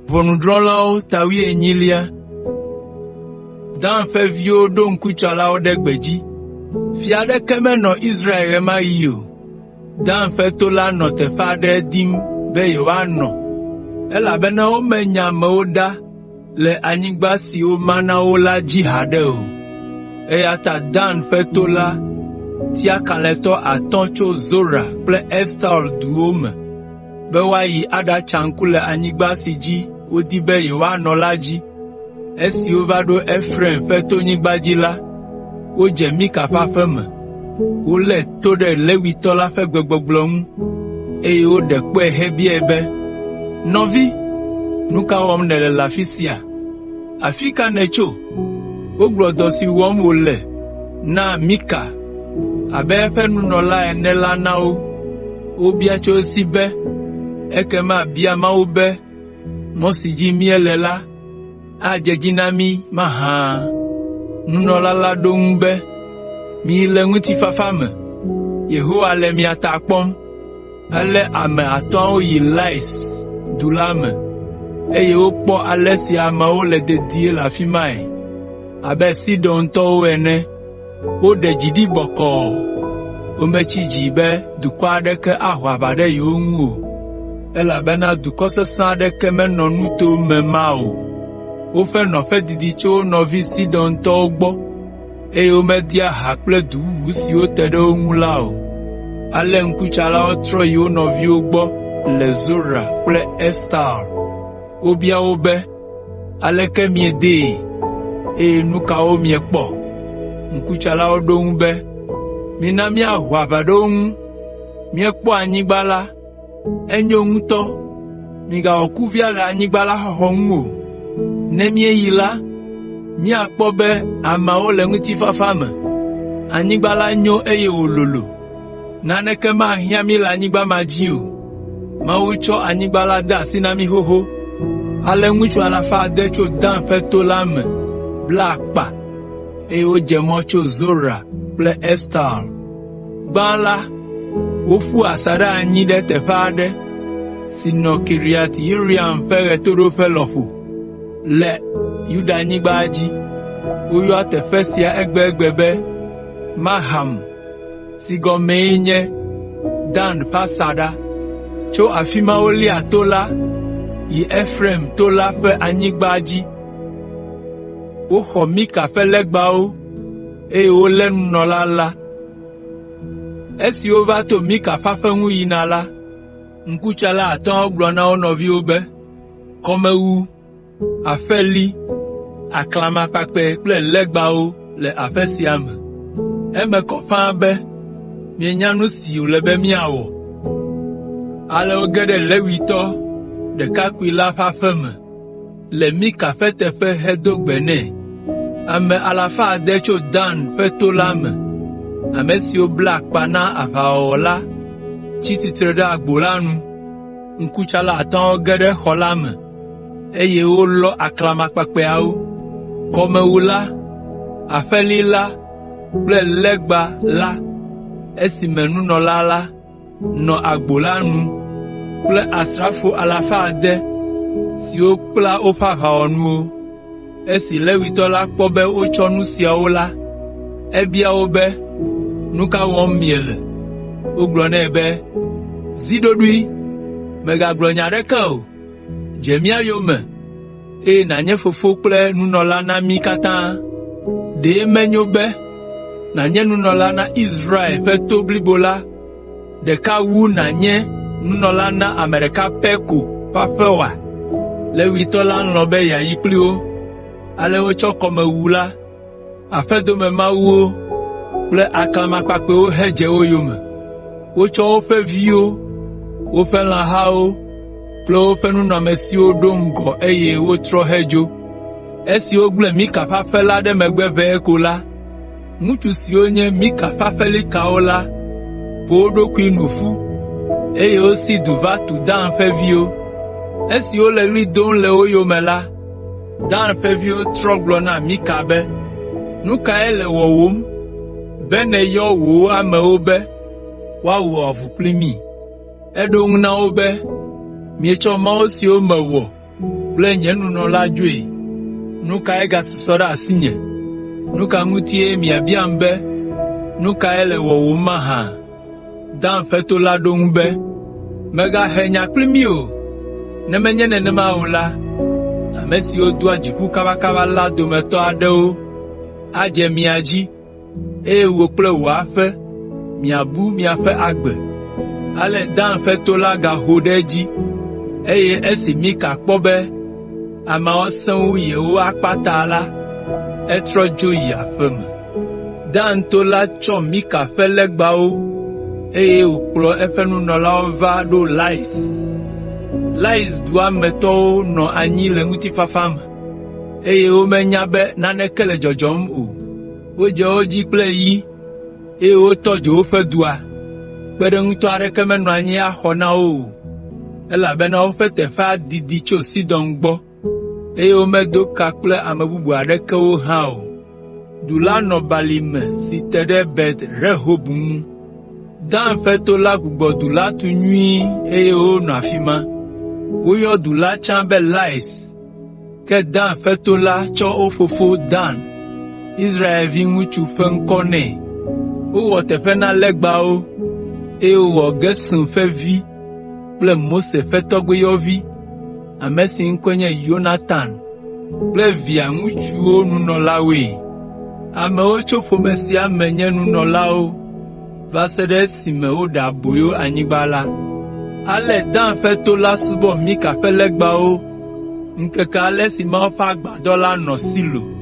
Ʋɔnudrɔ̃lawo tawi enyilia. Dan ƒe viwo ɖo ŋkutsalawo ɖe gbedzi. Fia aɖeke menɔ Israel ɣe ma ɣi o. Dan ƒe to la nɔ teƒe aɖe dim be yewoanɔ, elabena womenya amewo ɖa le anyigba si woma na wo la dzi haɖe o. Eya ta Dan ƒe to la tia kalẽtɔ 5 tso Zora kple Estaol duwo me be woayi aɖatsa ŋku le anyigba si dzi wodi be yewoanɔ la dzi. Esi wova ɖo Efraim ƒe tonyigba dzi la, wodze Mika ƒe aƒe me. Wolé to ɖe Levitɔ la ƒe gbegbɔgblɔ ŋu, eye woɖe kpɔe hebiae be, nɔvi, nu ka wɔm nèle le afi sia? Afi ka nètso? Wogblɔ dɔ si wɔm wòle na Mika abe eƒe nunɔla ene la na wo. Wobia tso esi be, ekema bia Mawu be, mɔ si dzi míele la, adze dzi na mí mahã? Nunɔla la ɖo ŋu be, mi le ŋutifafa me, Yehowa le mia ta kpɔm. Ale ame 5 yi Lais du la me, eye wokpɔ ale si amewo le dedie le afi mae, abe Sidontɔwo ene. Woɖe dzi ɖi bɔkɔɔ. Wometsi dzi be dukɔ aɖeke ahɔ aʋa ɖe yewo ŋu o, elabena dukɔ sesẽ aɖeke menɔ nuto me ma o. Woƒe nɔƒe didi tso wo nɔvi Sidontɔwo gbɔ, eye womedia ha kple du bubu siwo te ɖe wo ŋu la o. Ale ŋkutsalawo trɔ yi wo nɔviwo gbɔ le Zora kple Estaol. Wobia wo be, aleke miedee, eye nu kawo miekpɔ? Ŋkutsalawo ɖo ŋu be, mina míaho aʋa ɖe wo ŋu. Míekpɔ anyigba la, enyo ŋutɔ. Migawɔ kuvia le anyigba la xɔxɔ ŋu o. Ne míeyi la, míakpɔ be ameawo le ŋutifafa me. Anyigba la nyo eye wòlolo. Naneke mahiã mí le anyigba ma dzi o. Mawu tsɔ anyigba la de asi na mí xoxo. Ale ŋutsu 600 tso Dan ƒe to la me bla akpa, eye wodze mɔ tso Zora kple Estaol. Gbã la, woƒu asaɖa anyi ɖe teƒe aɖe si nɔ Kiriat Yearim ƒe ɣetoɖoƒe lɔƒo le Yudanyigba dzi. Woyɔa teƒe sia egbe be Maham, si gɔmee nye Dan ƒe asaɖa. Tso afi ma wolia to la yi Efraim to la ƒe anyigba dzi. Woxɔ Mika ƒe legbawo, eye wolé nunɔla la. Esi wova to Mika ƒe aƒe ŋu yina la, ŋkutsala 5 gblɔ na wo nɔviwo be, kɔmewu, aƒeli, aklamakpakpɛ kple legbawo le aƒe sia me. Eme kɔ ƒãa be, mienya nu si wòle be míawɔ. Ale woge ɖe Levitɔ ɖekakpui la ƒe aƒe me, le Mika ƒe teƒe hedo gbe nɛ. Ame 600 tso Dan ƒe to la me, ame siwo bla akpa na aʋawɔwɔ la, tsi tsitre ɖe agbo la nu. Ŋkutsala 5 ge ɖe xɔ la me, eye wolɔ aklamakpakpɛawo, kɔmewu la, aƒeli la kple legba la, esime nunɔla la nɔ agbo la nu kple asrafo 600 siwo kpla woƒe aʋawɔnuwo. Esi Levitɔ la kpɔ be wotsɔ nu siawo la, ebia wo be, nu ka wɔm miele? Wogblɔ nɛ be, zi ɖoɖoe, megagblɔ nya aɖeke o. Dze mía yome, eye nànye fofo kple nunɔla na mí katã. Ɖe menyo be nànye nunɔla na Israel ƒe to blibo la, ɖeka wu nànye nunɔla na ame ɖeka pɛ ko ƒe aƒe oa? Levitɔ la lɔ̃ be yeayi kpli wo. Ale wotsɔ kɔmewu la, aƒedomemawuwo kple aklamakpakpɛwo hedze wo yome. Wotsɔ woƒe viwo, woƒe lãhawo kple woƒe nunɔamesiwo ɖo ŋgɔ eye wotrɔ hedzo. Esi wogblẽ Mika ƒe aƒe la ɖe megbe ʋɛe ko la, ŋutsu siwo nye Mika ƒe aƒelikawo la ƒo wo ɖokui nu ƒu, eye wosi du va tu Dan ƒe viwo. Esi wole ɣli dom le wo yome la, Dan ƒe viwo trɔ gblɔ na Mika be, nu kae le wɔwòm be nèyɔ wò amewo be woawɔ avu kpli mí? Eɖo ŋu na wo be, mietsɔ mawo siwo mewɔ kple nye nunɔla dzoe. Nu kae gasusɔ ɖe asinye? Nu ka ŋutie miabiam be, nu kae le wɔwòm mahã? Dan ƒe to la ɖo ŋu be, mègahe nya kpli mí o, ne menye nenema o la, ame siwo doa dziku kabakaba la dometɔ aɖewo adze mia dzi, eye wò kple wò aƒe miabu miaƒe agbe. Ale Dan ƒe to la gaho ɖe edzi, eye esi Mika kpɔ be ameawo sẽ wu yewo akpata la, etrɔ dzo yi aƒe me. Dan to la tsɔ Mika ƒe legbawo, eye wòkplɔ eƒe nunɔlawo va ɖo Lais. Lais dua me tɔwo nɔ anyi le ŋutifafa me, eye womenya be naneke le dzɔdzɔm o. Wodze wo dzi kple yi, eye wotɔ dzo woƒe dua. Kpeɖeŋutɔ aɖeke menɔ anyi axɔ na wo o, elabena woƒe teƒea didi tso Sidon gbɔ, eye womedo ka kple ame bubu aɖeke wo hã o. Du la nɔ balime si te ɖe Bet Rehob ŋu. Dan ƒe to la gbugbɔ du la tu nyuie, eye wonɔ afi ma. Woyɔ du la tsã be Lais. Ke Dan ƒe to la tsɔ wo fofo Dan, Israelvi ŋutsu ƒe ŋkɔ nɛ. Wowɔ teƒe na legbawo, eye wowɔ Gerson ƒe vi kple Mose ƒe tɔgbuiyɔvi, ame si ŋkɔe nye Yonatan, kple via ŋutsuwo nunɔlawoe. Amewo tso ƒome sia me nye nunɔlawo va se ɖe esime woɖe aboyo anyigba la. Ale Dan ƒe to la subɔ Mika ƒe legbawo ŋkeke ale si Mawu ƒe agbadɔ la nɔ Silo.